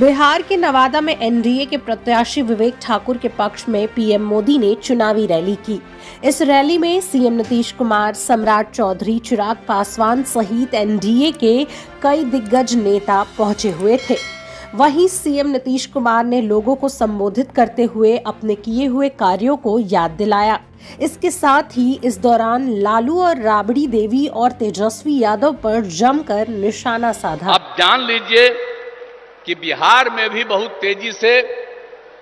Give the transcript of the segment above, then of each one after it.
बिहार के नवादा में एनडीए के प्रत्याशी विवेक ठाकुर के पक्ष में पीएम मोदी ने चुनावी रैली की। इस रैली में सीएम नीतीश कुमार, सम्राट चौधरी, चिराग पासवान सहित एनडीए के कई दिग्गज नेता पहुंचे हुए थे। वहीं सीएम नीतीश कुमार ने लोगों को संबोधित करते हुए अपने किए हुए कार्यों को याद दिलाया। इसके साथ ही इस दौरान लालू और राबड़ी देवी और तेजस्वी यादव पर जमकर निशाना साधा। आप जान लीजिए कि बिहार में भी बहुत तेजी से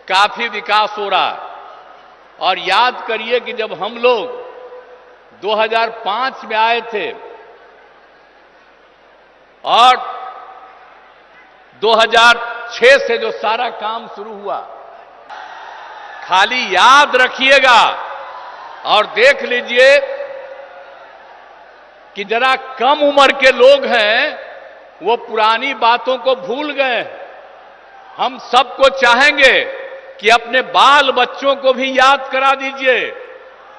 काफी विकास हो रहा है। और याद करिए कि जब हम लोग 2005 में आए थे और 2006 से जो सारा काम शुरू हुआ, खाली याद रखिएगा और देख लीजिए कि जरा कम उम्र के लोग हैं वो पुरानी बातों को भूल गए। हम सबको चाहेंगे कि अपने बाल बच्चों को भी याद करा दीजिए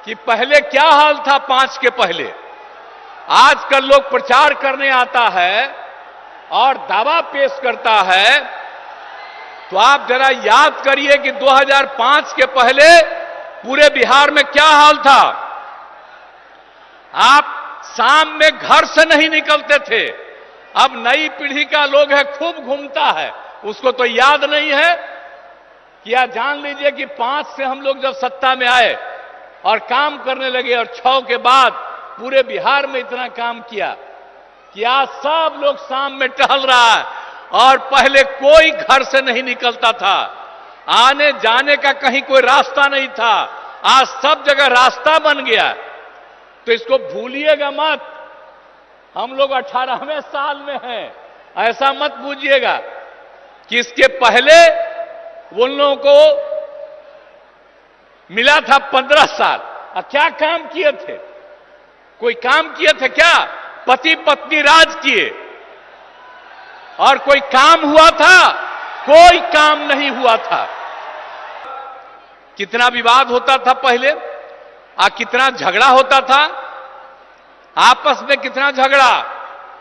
कि पहले क्या हाल था 5 के पहले। आजकल लोग प्रचार करने आता है और दावा पेश करता है, तो आप जरा याद करिए कि 2005 के पहले पूरे बिहार में क्या हाल था। आप शाम में घर से नहीं निकलते थे। अब नई पीढ़ी का लोग है खूब घूमता है, उसको तो याद नहीं है। क्या जान लीजिए कि 5 से हम लोग जब सत्ता में आए और काम करने लगे और 6 के बाद पूरे बिहार में इतना काम किया कि आज सब लोग शाम में टहल रहा है और पहले कोई घर से नहीं निकलता था। आने जाने का कहीं कोई रास्ता नहीं था, आज सब जगह रास्ता बन गया। तो इसको भूलिएगा मत। हम लोग 18वें साल में हैं, ऐसा मत बूझिएगा कि इसके पहले उन लोगों को मिला था 15 साल। और क्या काम किए थे? कोई काम किए थे क्या? पति पत्नी राज किए और कोई काम हुआ था? कोई काम नहीं हुआ था। कितना विवाद होता था पहले, कितना झगड़ा होता था आपस में, कितना झगड़ा,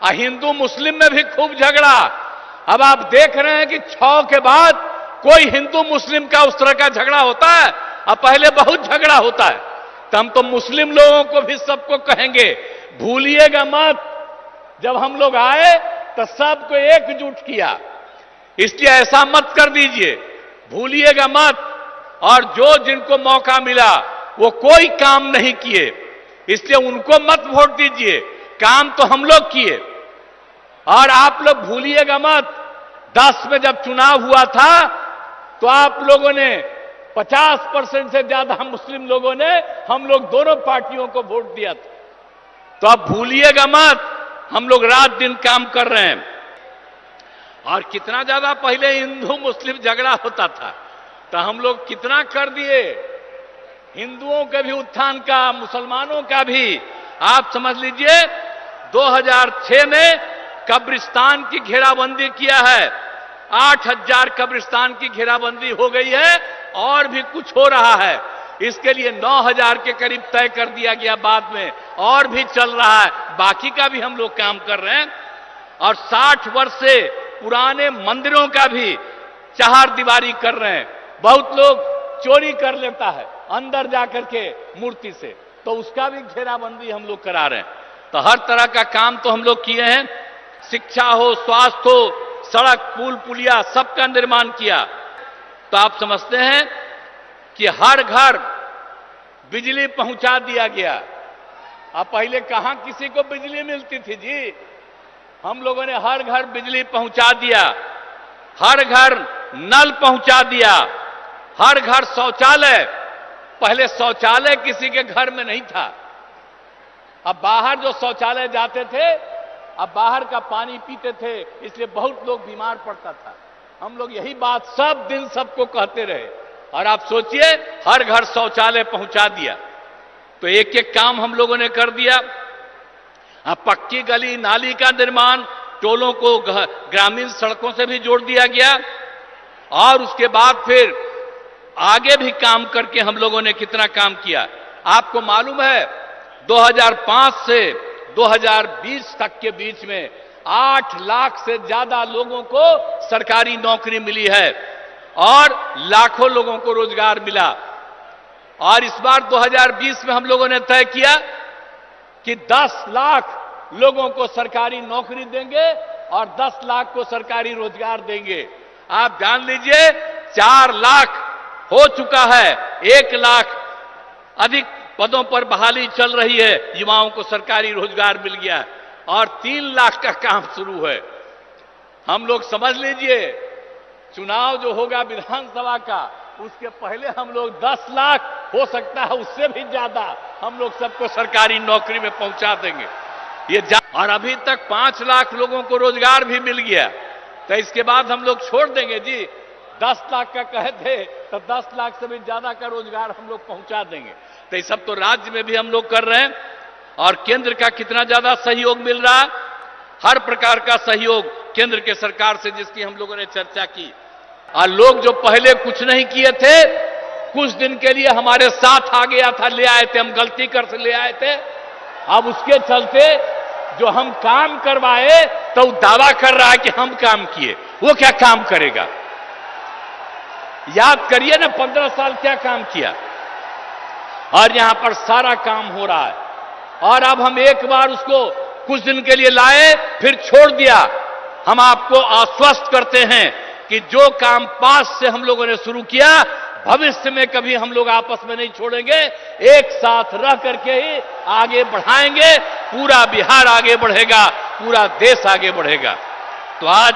हिंदू मुस्लिम में भी खूब झगड़ा। अब आप देख रहे हैं कि 6 के बाद कोई हिंदू मुस्लिम का उस तरह का झगड़ा होता है, और पहले बहुत झगड़ा होता है। तो हम तो मुस्लिम लोगों को भी सबको कहेंगे, भूलिएगा मत, जब हम लोग आए तो सबको एकजुट किया, इसलिए ऐसा मत कर दीजिए, भूलिएगा मत। और जो जिनको मौका मिला वो कोई काम नहीं किए, इसलिए उनको मत वोट दीजिए। काम तो हम लोग किए। और आप लोग भूलिएगा मत, 10 में जब चुनाव हुआ था तो आप लोगों ने 50% से ज्यादा मुस्लिम लोगों ने हम लोग दोनों पार्टियों को वोट दिया था। तो आप भूलिएगा मत, हम लोग रात दिन काम कर रहे हैं। और कितना ज्यादा पहले हिंदू मुस्लिम झगड़ा होता था, तो हम लोग कितना कर दिए, हिंदुओं के भी उत्थान का, मुसलमानों का भी। आप समझ लीजिए 2006 में कब्रिस्तान की घेराबंदी किया है, 8000 कब्रिस्तान की घेराबंदी हो गई है और भी कुछ हो रहा है। इसके लिए 9000 के करीब तय कर दिया गया बाद में, और भी चल रहा है, बाकी का भी हम लोग काम कर रहे हैं। और 60 वर्ष से पुराने मंदिरों का भी चार दीवारी कर रहे हैं। बहुत लोग चोरी कर लेता है अंदर जाकर के मूर्ति से, तो उसका भी घेराबंदी हम लोग करा रहे हैं। तो हर तरह का काम तो हम लोग किए हैं। शिक्षा हो, स्वास्थ्य हो, सड़क, पुल, पुलिया, सबका निर्माण किया। तो आप समझते हैं कि हर घर बिजली पहुंचा दिया गया। अब पहले कहां किसी को बिजली मिलती थी जी, हम लोगों ने हर घर बिजली पहुंचा दिया, हर घर नल पहुंचा दिया, हर घर शौचालय। पहले शौचालय किसी के घर में नहीं था। अब बाहर जो शौचालय जाते थे, अब बाहर का पानी पीते थे, इसलिए बहुत लोग बीमार पड़ता था। हम लोग यही बात सब दिन सबको कहते रहे, और आप सोचिए हर घर शौचालय पहुंचा दिया। तो एक एक काम हम लोगों ने कर दिया। पक्की गली नाली का निर्माण, टोलों को ग्रामीण सड़कों से भी जोड़ दिया गया। और उसके बाद फिर आगे भी काम करके हम लोगों ने कितना काम किया। आपको मालूम है 2005 से 2020 तक के बीच में 8 लाख से ज्यादा लोगों को सरकारी नौकरी मिली है और लाखों लोगों को रोजगार मिला। और इस बार 2020 में हम लोगों ने तय किया कि 10 लाख लोगों को सरकारी नौकरी देंगे और 10 लाख को सरकारी रोजगार देंगे। आप जान लीजिए 4 लाख हो चुका है, 1 लाख अधिक पदों पर बहाली चल रही है, युवाओं को सरकारी रोजगार मिल गया और 3 लाख का काम शुरू है। हम लोग समझ लीजिए चुनाव जो होगा विधानसभा का, उसके पहले हम लोग 10 लाख, हो सकता है उससे भी ज्यादा, हम लोग सबको सरकारी नौकरी में पहुंचा देंगे। और अभी तक 5 लाख लोगों को रोजगार भी मिल गया, तो इसके बाद हम लोग छोड़ देंगे जी। 10 लाख का कहे थे तो 10 लाख से भी ज्यादा का रोजगार हम लोग पहुंचा देंगे। तो ये सब तो राज्य में भी हम लोग कर रहे हैं और केंद्र का कितना ज्यादा सहयोग मिल रहा है, हर प्रकार का सहयोग केंद्र के सरकार से, जिसकी हम लोगों ने चर्चा की। और लोग जो पहले कुछ नहीं किए थे, कुछ दिन के लिए हमारे साथ आ गया था, ले आए थे, हम गलती कर से ले आए थे, अब उसके चलते जो हम काम करवाए तो दावा कर रहा है कि हम काम किए। वो क्या काम करेगा? याद करिए ना, 15 साल क्या काम किया। और यहां पर सारा काम हो रहा है और अब हम एक बार उसको कुछ दिन के लिए लाए, फिर छोड़ दिया। हम आपको आश्वस्त करते हैं कि जो काम पास से हम लोगों ने शुरू किया, भविष्य में कभी हम लोग आपस में नहीं छोड़ेंगे, एक साथ रह करके ही आगे बढ़ाएंगे। पूरा बिहार आगे बढ़ेगा, पूरा देश आगे बढ़ेगा। तो आज